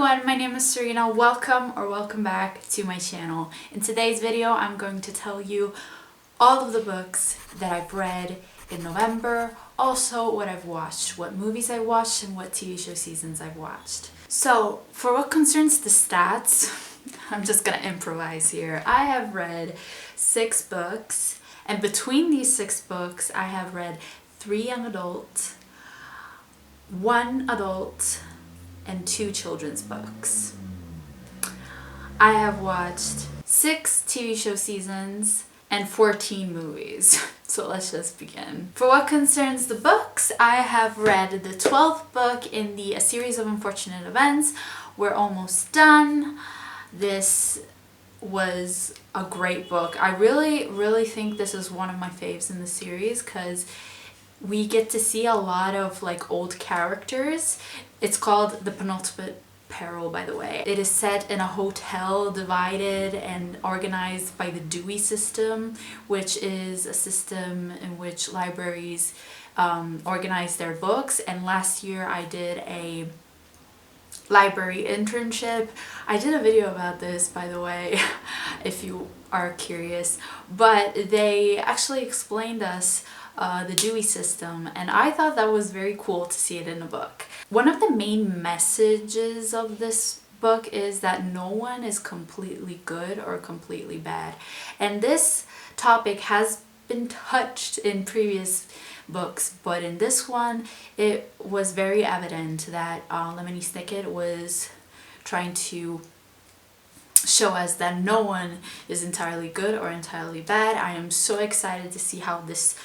everyone, my name is Serena. Welcome back to my channel. In today's video, I'm going to tell you all of the books that I've read in November, also what I've watched, what movies I watched, and what TV show seasons I've watched. So, for what concerns the stats, I'm just gonna improvise here. I have read 6 books, and between these 6 books, I have read 3 young adult, 1 adult, and 2 children's books. I have watched 6 TV show seasons and 14 movies. So let's just begin. For what concerns the books, I have read the 12th book in the A Series of Unfortunate Events. We're almost done. This was a great book. I really think this is one of my faves in the series because we get to see a lot of like old characters. It's called The Penultimate Peril, by the way. It is set in a hotel divided and organized by the Dewey system, which is a system in which libraries organize their books. And last year I did a library internship. I did a video about this, by the way, if you are curious, but they actually explained us the Dewey system, and I thought that was very cool to see it in a book. One of the main messages of this book is that no one is completely good or completely bad, and this topic has been touched in previous books, but in this one it was very evident that Lemony Snicket was trying to show us that no one is entirely good or entirely bad. I am so excited to see how this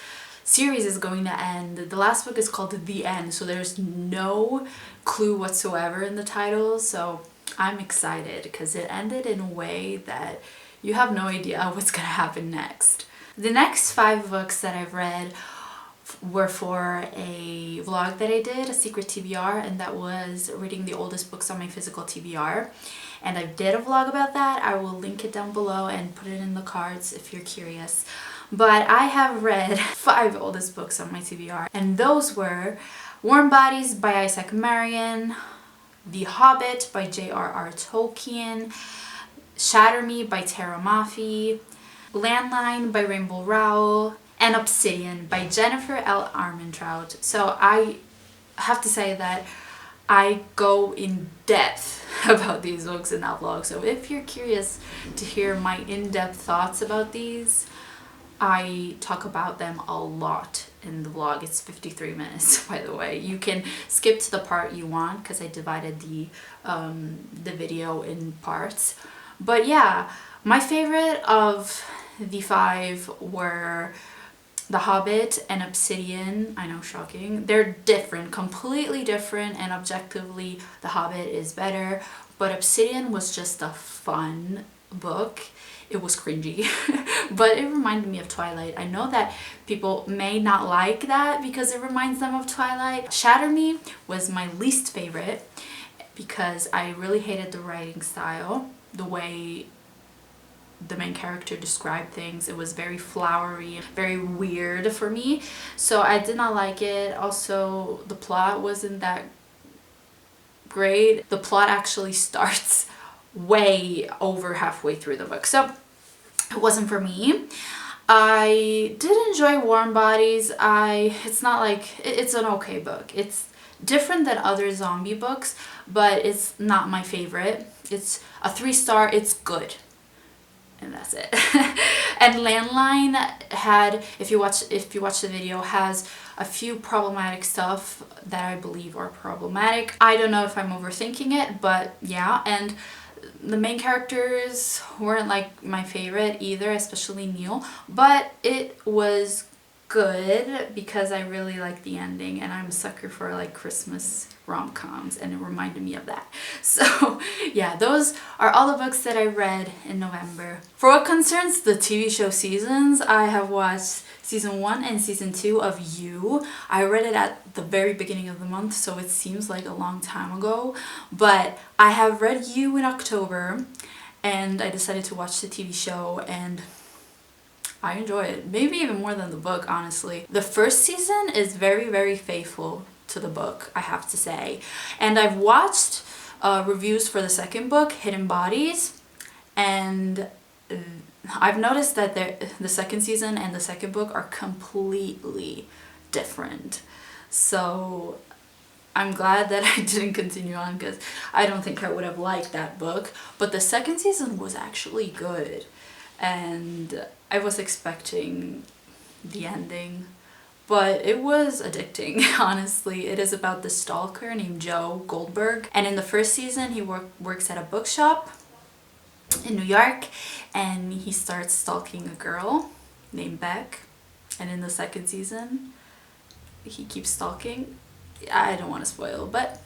series is going to end. The last book is called The End, so there's no clue whatsoever in the title, so I'm excited because it ended in a way that you have no idea what's gonna happen next. The next 5 books that I've read were for a vlog that I did, a secret TBR, and that was reading the oldest books on my physical TBR. And I did a vlog about that. I will link it down below and put it in the cards if you're curious. But I have read 5 oldest books on my TBR, and those were Warm Bodies by Isaac Marion, The Hobbit by J.R.R. Tolkien, Shatter Me by Tara Maffei, Landline by Rainbow Rowell, and Obsidian by Jennifer L. Armentrout. So I have to say that I go in depth about these books in that vlog. So if you're curious to hear my in-depth thoughts about these, I talk about them a lot in the vlog. It's 53 minutes, by the way. You can skip to the part you want because I divided the video in parts. But yeah, my favorite of the 5 were The Hobbit and Obsidian. I know, shocking. They're different, completely different, and objectively The Hobbit is better, but Obsidian was just a fun book. It was cringy, but it reminded me of Twilight. I know that people may not like that because it reminds them of Twilight. Shatter Me was my least favorite because I really hated the writing style, the way the main character described things. It was very flowery, very weird for me, so I did not like it. Also, the plot wasn't that great. The plot actually starts way over halfway through the book, so it wasn't for me. I did enjoy Warm Bodies. It's not like, it's an okay book. It's different than other zombie books, but it's not my favorite. It's a 3-star, it's good. And that's it. And Landline had, if you watch the video, has a few problematic stuff that I believe are problematic. I don't know if I'm overthinking it, but yeah. And the main characters weren't like my favorite either, especially Neil, but it was good because I really like the ending, and I'm a sucker for like Christmas rom-coms, and it reminded me of that. So yeah, those are all the books that I read in November. For what concerns the TV show seasons, I have watched season 1 and season 2 of You. I read it at the very beginning of the month, so it seems like a long time ago, but I have read You in October, and I decided to watch the TV show, and I enjoy it. Maybe even more than the book, honestly. The first season is very faithful to the book, I have to say. And I've watched reviews for the second book, Hidden Bodies, and I've noticed that the second season and the second book are completely different. So I'm glad that I didn't continue on because I don't think I would have liked that book. But the second season was actually good, and I was expecting the ending, but it was addicting, honestly. It is about this stalker named Joe Goldberg, and in the first season he works at a bookshop in New York, and he starts stalking a girl named Beck, and in the second season he keeps stalking. I don't want to spoil, but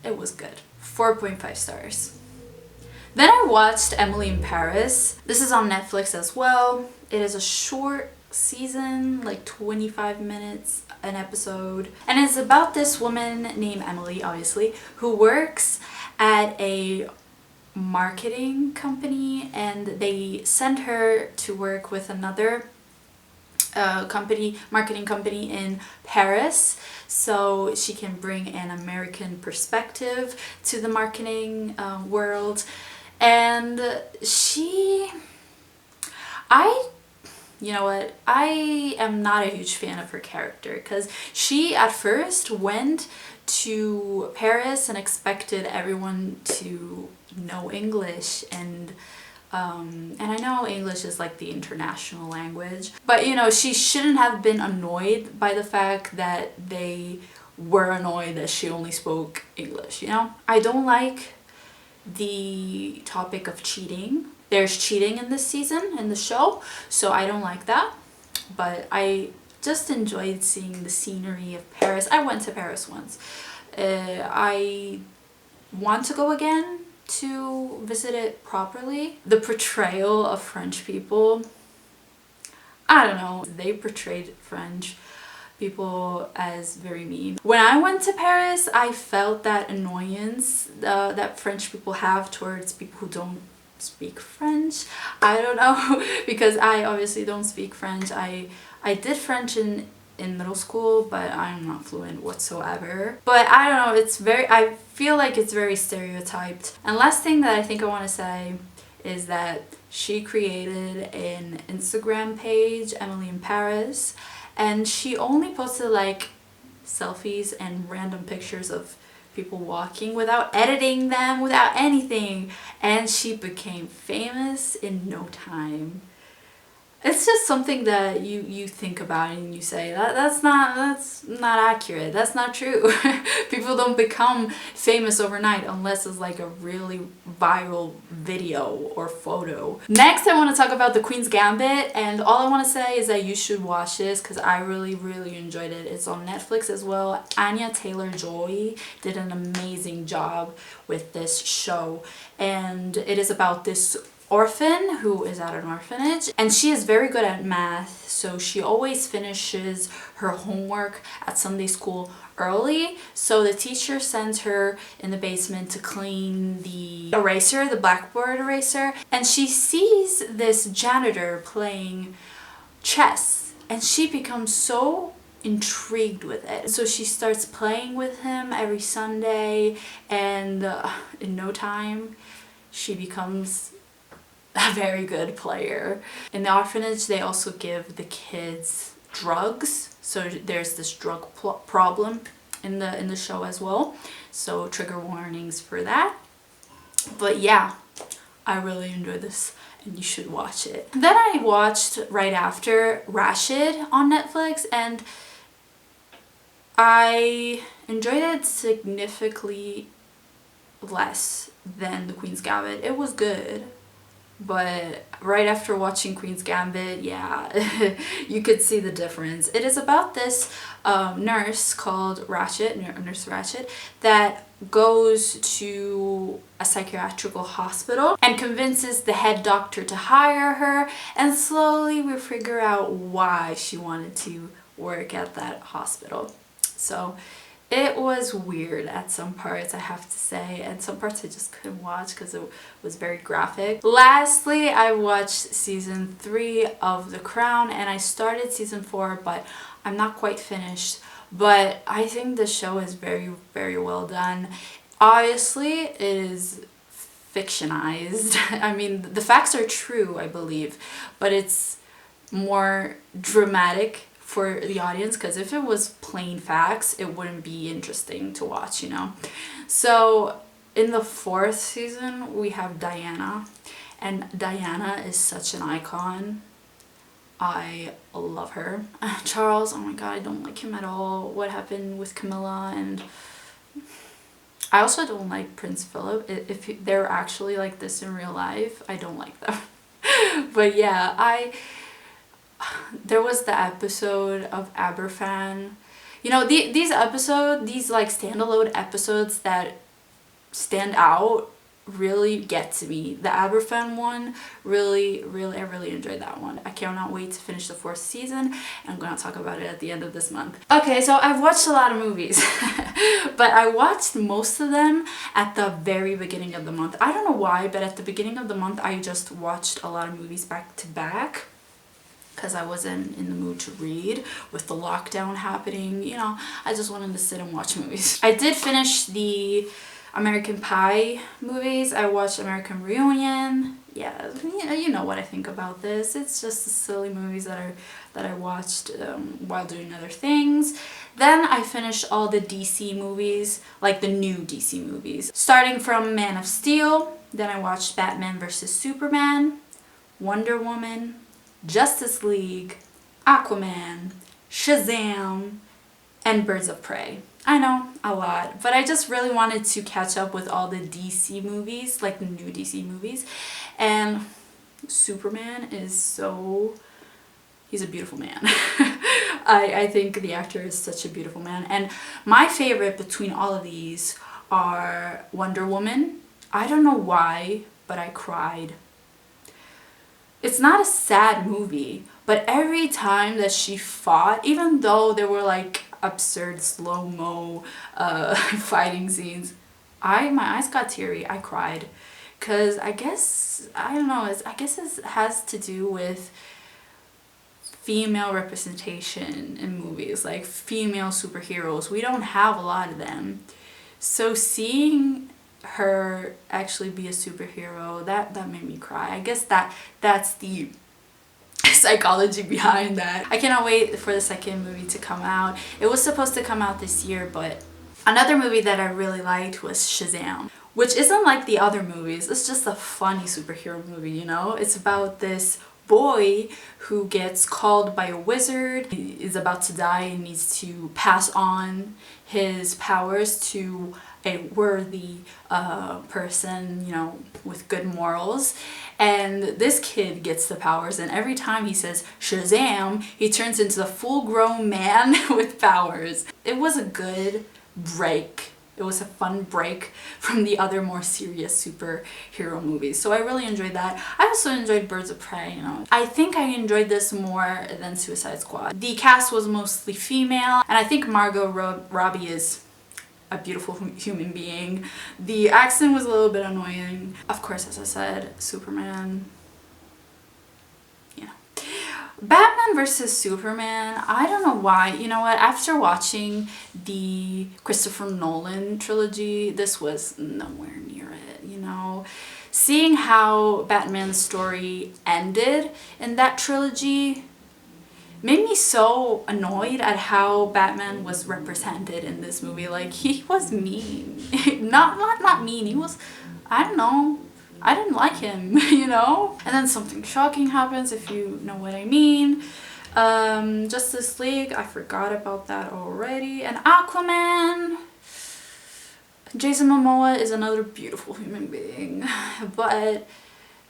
it was good. 4.5 stars. Then I watched Emily in Paris. This is on Netflix as well. It is a short season, like 25 minutes an episode, and it's about this woman named Emily, obviously, who works at a marketing company, and they send her to work with another marketing company in Paris, so she can bring an American perspective to the marketing world. And you know what, I am not a huge fan of her character, because she at first went to Paris and expected everyone to know English, and I know English is like the international language, but you know, she shouldn't have been annoyed by the fact that they were annoyed that she only spoke English, you know? I don't like the topic of cheating. There's cheating in this season, in the show, so I don't like that, but I just enjoyed seeing the scenery of Paris. I went to Paris once. I want to go again to visit it properly. The portrayal of French people, I don't know, they portrayed French people as very mean. When I went to Paris, I felt that annoyance that French people have towards people who don't speak French. I don't know, because I obviously don't speak French. I did French in middle school, but I'm not fluent whatsoever. But I don't know, I feel like it's very stereotyped. And last thing that I think I want to say is that she created an Instagram page, Emily in Paris, and she only posted like selfies and random pictures of people walking without editing them, without anything, and she became famous in no time. It's just something that you think about and you say that's not accurate. That's not true. People don't become famous overnight unless it's like a really viral video or photo. Next, I want to talk about The Queen's Gambit, and all I want to say is that you should watch this because I really enjoyed it. It's on Netflix as well. Anya Taylor-Joy did an amazing job with this show, and it is about this orphan who is at an orphanage, and she is very good at math, so she always finishes her homework at Sunday school early, so the teacher sends her in the basement to clean the eraser, the blackboard eraser, and she sees this janitor playing chess, and she becomes so intrigued with it. So she starts playing with him every Sunday, and in no time she becomes a very good player. In the orphanage, they also give the kids drugs, so there's this drug problem in the show as well, so trigger warnings for that. But yeah, I really enjoyed this and you should watch it. Then I watched right after Rashid on Netflix, and I enjoyed it significantly less than The Queen's Gambit. It was good, but right after watching Queen's Gambit, yeah, you could see the difference. It is about this nurse called Nurse Ratchet, that goes to a psychiatrical hospital and convinces the head doctor to hire her, and slowly we figure out why she wanted to work at that hospital. So it was weird at some parts, I have to say, and some parts I just couldn't watch because it was very graphic. Lastly, I watched season 3 of The Crown, and I started season 4, but I'm not quite finished. But I think the show is very well done. Obviously, it is fictionized. I mean, the facts are true, I believe, but it's more dramatic for the audience, because if it was plain facts, it wouldn't be interesting to watch, you know? So in the 4th season, we have Diana, and Diana is such an icon. I love her. Charles, oh my god, I don't like him at all. What happened with Camilla, and I also don't like Prince Philip. If they're actually like this in real life, I don't like them. But yeah, there was the episode of Aberfan. You know, these like standalone episodes that stand out really get to me. The Aberfan one, I really enjoyed that one. I cannot wait to finish the 4th season, and I'm gonna talk about it at the end of this month. Okay, so I've watched a lot of movies, but I watched most of them at the very beginning of the month. I don't know why, but at the beginning of the month, I just watched a lot of movies back to back, because I wasn't in the mood to read with the lockdown happening. You know, I just wanted to sit and watch movies. I did finish the American Pie movies. I watched American Reunion. Yeah, you know what I think about this. It's just the silly movies that I watched while doing other things. Then I finished all the DC movies, like the new DC movies. Starting from Man of Steel, then I watched Batman vs. Superman, Wonder Woman, Justice League, Aquaman, Shazam, and Birds of Prey. I know, a lot, but I just really wanted to catch up with all the DC movies, like the new DC movies, and Superman is he's a beautiful man. I think the actor is such a beautiful man, and my favorite between all of these are Wonder Woman. I don't know why, but I cried. It's not a sad movie, but every time that she fought, even though there were like absurd slow-mo fighting scenes, my eyes got teary. I cried, because I guess, I don't know, I guess it has to do with female representation in movies, like female superheroes. We don't have a lot of them, so seeing her actually be a superhero, that made me cry. I guess that's the psychology behind that. I cannot wait for the 2nd movie to come out. It was supposed to come out this year, but another movie that I really liked was Shazam, which isn't like the other movies. It's just a funny superhero movie, you know? It's about this boy who gets called by a wizard. He is about to die and needs to pass on his powers to a worthy person, you know, with good morals. And this kid gets the powers, and every time he says Shazam, he turns into a full-grown man with powers. It was a good break. It was a fun break from the other more serious superhero movies. So I really enjoyed that. I also enjoyed Birds of Prey, you know. I think I enjoyed this more than Suicide Squad. The cast was mostly female, and I think Margot Robbie is a beautiful human being. The accent was a little bit annoying. Of course, as I said, Superman. Yeah. Batman vs. Superman, I don't know why. You know what? After watching the Christopher Nolan trilogy, this was nowhere near it, you know? Seeing how Batman's story ended in that trilogy made me so annoyed at how Batman was represented in this movie. Like, he was mean. not mean, he was, I don't know, I didn't like him, you know? And then something shocking happens, if you know what I mean. Justice League, I forgot about that already. And Aquaman, Jason Momoa is another beautiful human being, but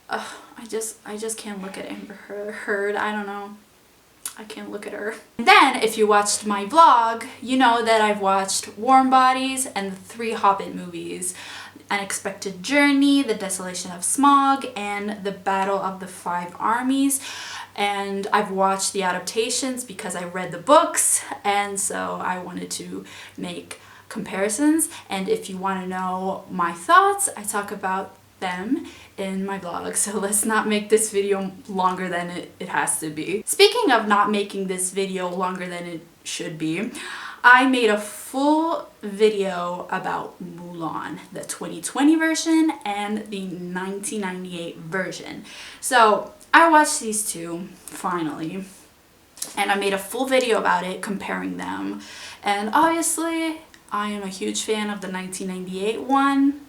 I just can't look at Amber Heard. I don't know. I can't look at her. Then, if you watched my vlog, you know that I've watched Warm Bodies and the 3 Hobbit movies. Unexpected Journey, The Desolation of Smaug, and The Battle of the 5 Armies. And I've watched the adaptations because I read the books, and so I wanted to make comparisons. And if you want to know my thoughts, I talk about them in my vlog, so let's not make this video longer than it has to be. Speaking of not making this video longer than it should be, I made a full video about Mulan, the 2020 version and the 1998 version. So I watched these two finally, and I made a full video about it comparing them. And obviously I am a huge fan of the 1998 one.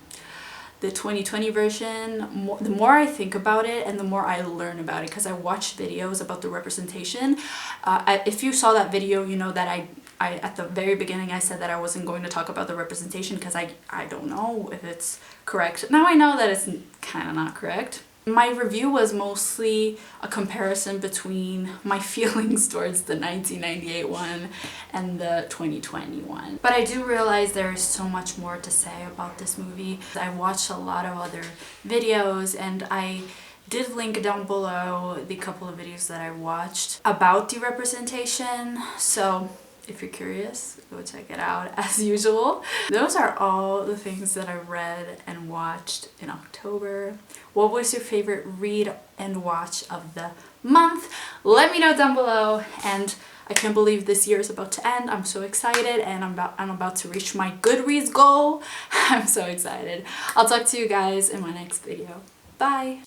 The 2020 version, the more I think about it and the more I learn about it, because I watched videos about the representation. If you saw that video, you know that I at the very beginning I said that I wasn't going to talk about the representation because I don't know if it's correct. Now I know that it's kind of not correct. My review was mostly a comparison between my feelings towards the 1998 one and the 2020 one. But I do realize there is so much more to say about this movie. I watched a lot of other videos, and I did link down below the couple of videos that I watched about the representation. So if you're curious, go check it out as usual. Those are all the things that I read and watched in October. What was your favorite read and watch of the month? Let me know down below. And I can't believe this year is about to end. I'm so excited, and I'm about to reach my Goodreads goal. I'm so excited. I'll talk to you guys in my next video. Bye!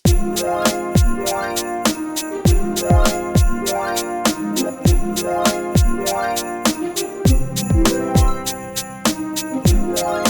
Bye.